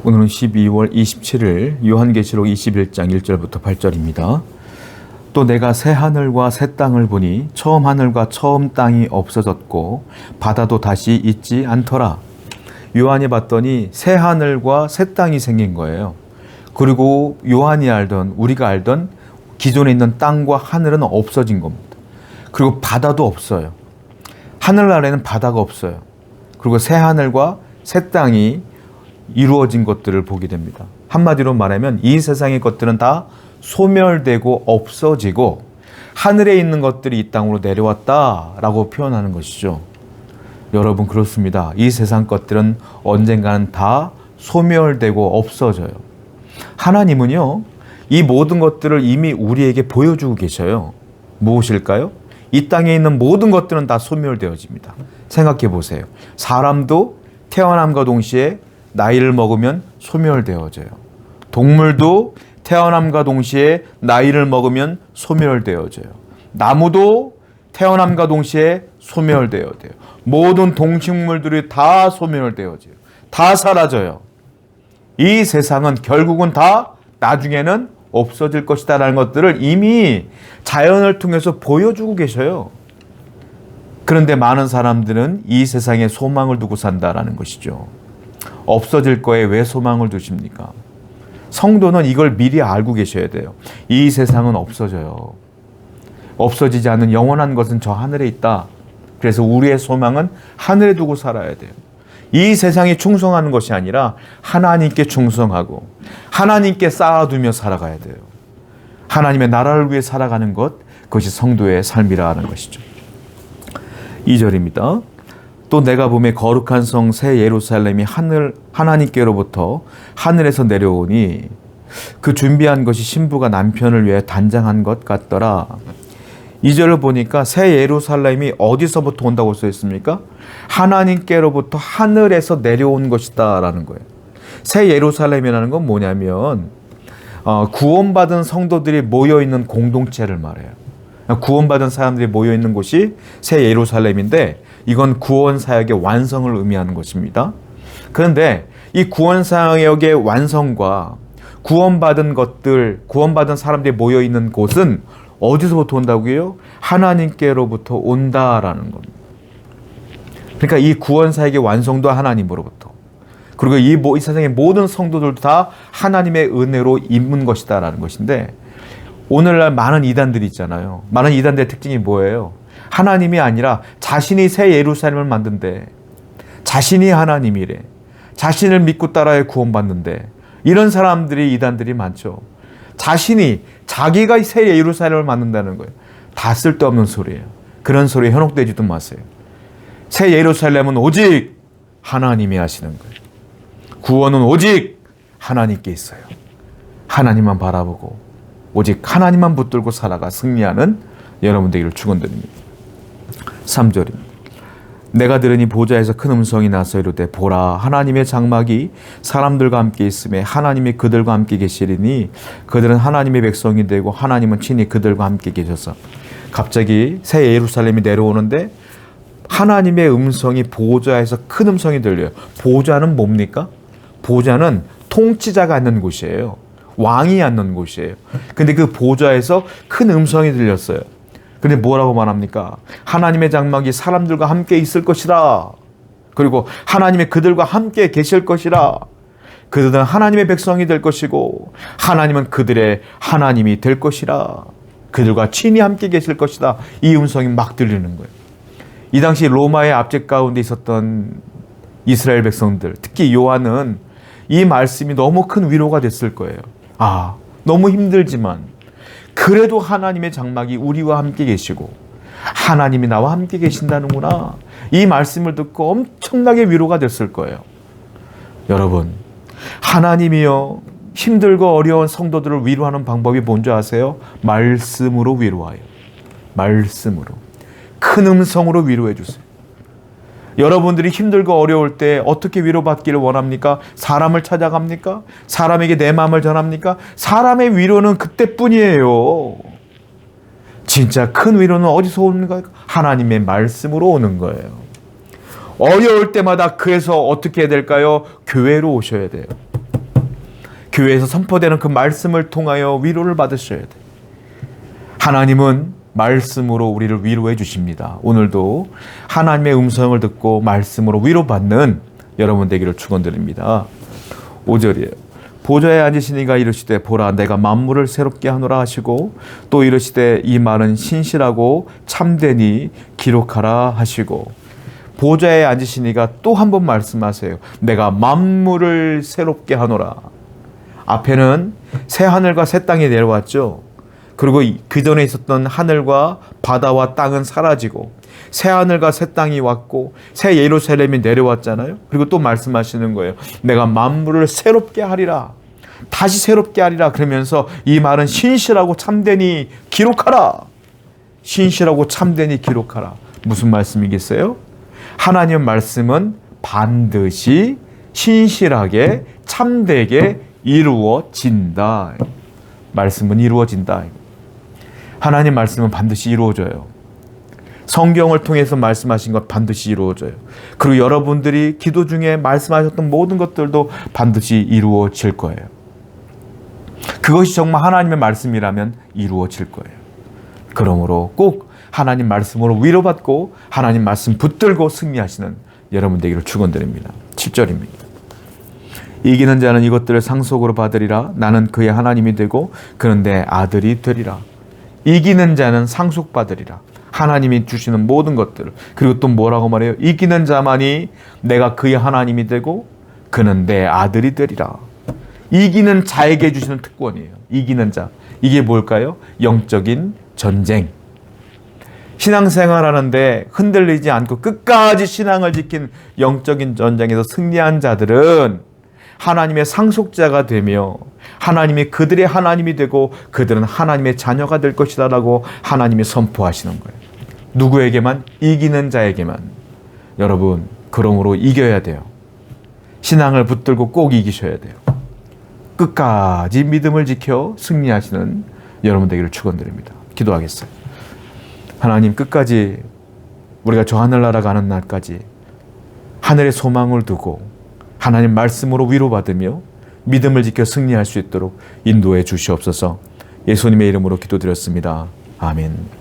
오늘은 12월 27일 요한계시록 21장 1절부터 8절입니다. 또 내가 새 하늘과 새 땅을 보니 처음 하늘과 처음 땅이 없어졌고 바다도 다시 있지 않더라. 요한이 봤더니 새 하늘과 새 땅이 생긴 거예요. 그리고 요한이 우리가 알던 기존에 있는 땅과 하늘은 없어진 겁니다. 그리고 바다도 없어요. 하늘 아래는 바다가 없어요. 그리고 새 하늘과 새 땅이 이루어진 것들을 보게 됩니다. 한마디로 말하면 이 세상의 것들은 다 소멸되고 없어지고 하늘에 있는 것들이 이 땅으로 내려왔다라고 표현하는 것이죠. 여러분, 그렇습니다. 이 세상 것들은 언젠가는 다 소멸되고 없어져요. 하나님은요, 이 모든 것들을 이미 우리에게 보여주고 계셔요. 무엇일까요? 이 땅에 있는 모든 것들은 다 소멸되어집니다. 생각해 보세요. 사람도 태어남과 동시에 나이를 먹으면 소멸되어져요. 동물도 태어남과 동시에 나이를 먹으면 소멸되어져요. 나무도 태어남과 동시에 소멸되어져요. 모든 동식물들이 다 소멸되어져요. 다 사라져요. 이 세상은 결국은 다 나중에는 없어질 것이다라는 것들을 이미 자연을 통해서 보여주고 계셔요. 그런데 많은 사람들은 이 세상에 소망을 두고 산다라는 것이죠. 없어질 거에 왜 소망을 두십니까? 성도는 이걸 미리 알고 계셔야 돼요. 이 세상은 없어져요. 없어지지 않는 영원한 것은 저 하늘에 있다. 그래서 우리의 소망은 하늘에 두고 살아야 돼요. 이 세상에 충성하는 것이 아니라 하나님께 충성하고 하나님께 쌓아두며 살아가야 돼요. 하나님의 나라를 위해 살아가는 것, 그것이 성도의 삶이라 하는 것이죠. 2절입니다. 또 내가 보매 거룩한 성 새 예루살렘이 하나님께로부터 하늘에서 내려오니 그 준비한 것이 신부가 남편을 위해 단장한 것 같더라. 2절을 보니까 새 예루살렘이 어디서부터 온다고 써 있습니까? 하나님께로부터 하늘에서 내려온 것이다 라는 거예요. 새 예루살렘이라는 건 뭐냐면 구원받은 성도들이 모여있는 공동체를 말해요. 구원받은 사람들이 모여있는 곳이 새 예루살렘인데 이건 구원 사역의 완성을 의미하는 것입니다. 그런데 이 구원 사역의 완성과 구원받은 사람들이 모여있는 곳은 어디서부터 온다고요? 하나님께로부터 온다라는 겁니다. 그러니까 이 구원 사역의 완성도 하나님으로부터, 그리고 이 세상의 모든 성도들도 다 하나님의 은혜로 입은 것이다라는 것인데, 오늘날 많은 이단들이 있잖아요. 많은 이단들의 특징이 뭐예요? 하나님이 아니라 자신이 새 예루살렘을 만든대. 자신이 하나님이래. 자신을 믿고 따라야 구원받는데, 이런 사람들이 이단들이 많죠. 자기가 새 예루살렘을 만든다는 거예요. 다 쓸데없는 소리예요. 그런 소리에 현혹되지도 마세요. 새 예루살렘은 오직 하나님이 하시는 거예요. 구원은 오직 하나님께 있어요. 하나님만 바라보고 오직 하나님만 붙들고 살아가 승리하는 여러분 되기를 축원드립니다. 3절입니다. 내가 들으니 보좌에서 큰 음성이 나서 이르되 보라, 하나님의 장막이 사람들과 함께 있음에 하나님이 그들과 함께 계시리니 그들은 하나님의 백성이 되고 하나님은 친히 그들과 함께 계셔서. 갑자기 새 예루살렘이 내려오는데 하나님의 음성이 보좌에서 큰 음성이 들려요. 보좌는 뭡니까? 보좌는 통치자가 앉는 곳이에요. 왕이 앉는 곳이에요. 근데 그 보좌에서 큰 음성이 들렸어요. 근데 뭐라고 말합니까? 하나님의 장막이 사람들과 함께 있을 것이라. 그리고 하나님이 그들과 함께 계실 것이라. 그들은 하나님의 백성이 될 것이고 하나님은 그들의 하나님이 될 것이라. 그들과 친히 함께 계실 것이다. 이 음성이 막 들리는 거예요. 이 당시 로마의 압제 가운데 있었던 이스라엘 백성들, 특히 요한은 이 말씀이 너무 큰 위로가 됐을 거예요. 너무 힘들지만 그래도 하나님의 장막이 우리와 함께 계시고 하나님이 나와 함께 계신다는구나. 이 말씀을 듣고 엄청나게 위로가 됐을 거예요. 여러분, 하나님이요, 힘들고 어려운 성도들을 위로하는 방법이 뭔지 아세요? 말씀으로 위로하여. 말씀으로. 큰 음성으로 위로해 주세요. 여러분들이 힘들고 어려울 때 어떻게 위로받기를 원합니까? 사람을 찾아갑니까? 사람에게 내 마음을 전합니까? 사람의 위로는 그때뿐이에요. 진짜 큰 위로는 어디서 오는 거예요? 하나님의 말씀으로 오는 거예요. 어려울 때마다 그래서 어떻게 해야 될까요? 교회로 오셔야 돼요. 교회에서 선포되는 그 말씀을 통하여 위로를 받으셔야 돼요. 하나님은 말씀으로 우리를 위로해 주십니다. 오늘도 하나님의 음성을 듣고 말씀으로 위로받는 여러분 되기를 축원드립니다. 5절이에요. 보좌에 앉으시니가 이르시되 보라 내가 만물을 새롭게 하노라 하시고 또 이르시되 이 말은 신실하고 참되니 기록하라 하시고 보좌에 앉으시니가 또 한 번 말씀하세요. 내가 만물을 새롭게 하노라. 앞에는 새 하늘과 새 땅이 내려왔죠. 그리고 그 전에 있었던 하늘과 바다와 땅은 사라지고 새 하늘과 새 땅이 왔고 새 예루살렘이 내려왔잖아요. 그리고 또 말씀하시는 거예요. 내가 만물을 새롭게 하리라. 다시 새롭게 하리라. 그러면서 이 말은 신실하고 참되니 기록하라. 신실하고 참되니 기록하라. 무슨 말씀이겠어요? 하나님 말씀은 반드시 신실하게 참되게 이루어진다. 말씀은 이루어진다. 하나님 말씀은 반드시 이루어져요. 성경을 통해서 말씀하신 것 반드시 이루어져요. 그리고 여러분들이 기도 중에 말씀하셨던 모든 것들도 반드시 이루어질 거예요. 그것이 정말 하나님의 말씀이라면 이루어질 거예요. 그러므로 꼭 하나님 말씀으로 위로받고 하나님 말씀 붙들고 승리하시는 여러분 되기를 축원드립니다. 7절입니다. 이기는 자는 이것들을 상속으로 받으리라. 나는 그의 하나님이 되고 그는 내 아들이 되리라. 이기는 자는 상속받으리라. 하나님이 주시는 모든 것들. 그리고 또 뭐라고 말해요? 이기는 자만이 내가 그의 하나님이 되고 그는 내 아들이 되리라. 이기는 자에게 주시는 특권이에요. 이기는 자. 이게 뭘까요? 영적인 전쟁. 신앙생활하는데 흔들리지 않고 끝까지 신앙을 지킨 영적인 전쟁에서 승리한 자들은 하나님의 상속자가 되며 하나님이 그들의 하나님이 되고 그들은 하나님의 자녀가 될 것이다 라고 하나님이 선포하시는 거예요. 누구에게만? 이기는 자에게만. 여러분, 그러므로 이겨야 돼요. 신앙을 붙들고 꼭 이기셔야 돼요. 끝까지 믿음을 지켜 승리하시는 여러분 되기를 축원드립니다. 기도하겠어요. 하나님, 끝까지 우리가 저 하늘나라 가는 날까지 하늘의 소망을 두고 하나님 말씀으로 위로받으며 믿음을 지켜 승리할 수 있도록 인도해 주시옵소서. 예수님의 이름으로 기도드렸습니다. 아멘.